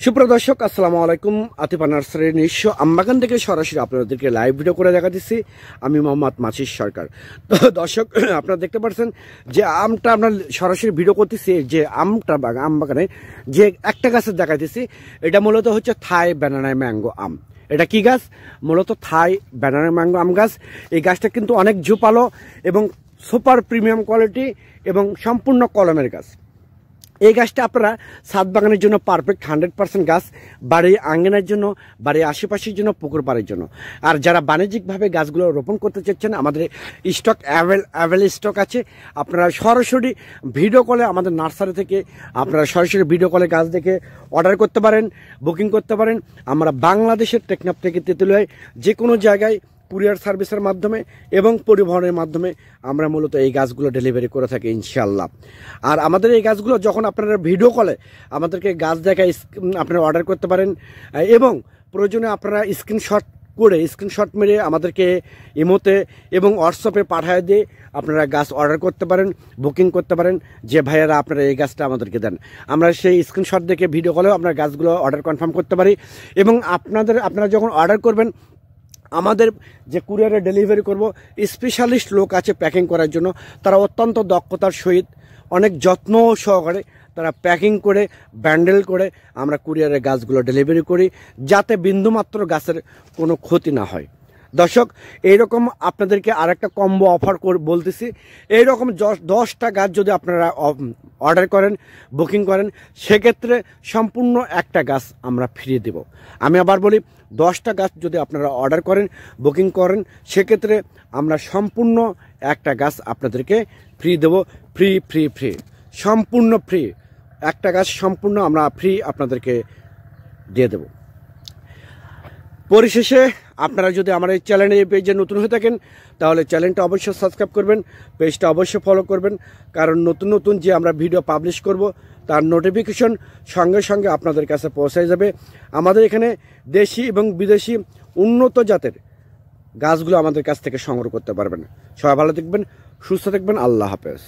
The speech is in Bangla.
সুপ্রিয় দর্শক, আসসালামু আলাইকুম। আতিফা নার্সারির নিজস্ব আমবাগান থেকে সরাসরি আপনাদেরকে লাইভ ভিডিও করে দেখাচ্ছি। আমি মোহাম্মদ মাছিস সরকার। তো দর্শক, আপনারা দেখতে পাচ্ছেন যে আমটা আমরা সরাসরি ভিডিও করতেছি, যে আমটা আমবাগানে যে একটা গাছের দেখাইতেছি, এটা মূলত হচ্ছে থাই ব্যানানা ম্যাঙ্গো আম। এটা কি গাছ? মূলত থাই ব্যানানা ম্যাঙ্গো আম গাছ। এই গাছটা কিন্তু অনেক ঝোপালো এবং সুপার প্রিমিয়াম কোয়ালিটি এবং সম্পূর্ণ কলমের গাছ। এই গাছটা আপনারা ছাদ বাগানের জন্য পারফেক্ট 100% গাছ, বাড়ির আঙ্গিনার জন্য, বাড়ির আশেপাশের জন্য, পুকুর পাড়ের জন্য। আর যারা বাণিজ্যিকভাবে গাছগুলো রোপণ করতে চাচ্ছেন, আমাদের স্টক অ্যাভেল স্টক আছে। আপনারা সরাসরি ভিডিও কলে আমাদের নার্সারি থেকে আপনারা সরাসরি ভিডিও কলে গাছ দেখে অর্ডার করতে পারেন, বুকিং করতে পারেন। আমরা বাংলাদেশের টেকনাফ থেকে তেঁতুলিয়ায় যে কোনো জায়গায় কুরিয়ার সার্ভিসের মাধ্যমে এবং পরিবহনের মাধ্যমে আমরা মূলত এই গাছগুলো ডেলিভারি করে থাকি ইনশাআল্লাহ। আর আমাদের এই গাছগুলো যখন আপনারা ভিডিও কলে আমাদেরকে গাছ দেখায় আপনারা অর্ডার করতে পারেন, এবং প্রয়োজনে আপনারা স্ক্রিনশট মেরে আমাদেরকে ইমোতে এবং হোয়াটসঅ্যাপে পাঠিয়ে দিয়ে আপনারা গাছ অর্ডার করতে পারেন, বুকিং করতে পারেন, যে ভাইয়ারা আপনারা এই গাছটা আমাদেরকে দেন। আমরা সেই স্ক্রিনশট দেখে ভিডিও কলেও আপনার গাছগুলো অর্ডার কনফার্ম করতে পারি। এবং আপনারা যখন অর্ডার করবেন, আমাদের যে কুরিয়ারে ডেলিভারি করব, স্পেশালিস্ট লোক আছে প্যাকিং করার জন্য। তারা অত্যন্ত দক্ষতার সহিত অনেক যত্ন সহকারে তারা প্যাকিং করে ব্যান্ডেল করে আমরা কুরিয়ারে গাছগুলো ডেলিভারি করি, যাতে বিন্দুমাত্র গাছের কোনো ক্ষতি না হয়। দর্শক, এইরকম আপনাদেরকে আরেকটা কম্বো অফার বলতেছি। এইরকম 10টা গাছ যদি আপনারা অর্ডার করেন, বুকিং করেন, সেক্ষেত্রে সম্পূর্ণ একটা গাছ আমরা ফিরিয়ে দেব। আমি আবার বলি, 10টা গাছ যদি আপনারা অর্ডার করেন, বুকিং করেন, সেক্ষেত্রে আমরা সম্পূর্ণ একটা গাছ আপনাদেরকে ফ্রি দেব। ফ্রি সম্পূর্ণ ফ্রি একটা গাছ সম্পূর্ণ আমরা ফ্রি আপনাদেরকে দিয়ে দেব। পরিশেষে আপনারা যদি আমার এই চ্যানেলে এই পেজে নতুন হয়ে থাকেন, তাহলে চ্যানেলটা অবশ্যই সাবস্ক্রাইব করবেন, পেজটা অবশ্যই ফলো করবেন। কারণ নতুন নতুন যে আমরা ভিডিও পাবলিশ করব, তার নোটিফিকেশন সঙ্গে সঙ্গে আপনাদের কাছে পৌঁছে যাবে। আমাদের এখানে দেশি এবং বিদেশি উন্নত জাতের গাছগুলো আমাদের কাছ থেকে সংগ্রহ করতে পারবেন। সবাই ভালো থাকবেন, সুস্থ থাকবেন। আল্লাহ হাফেজ।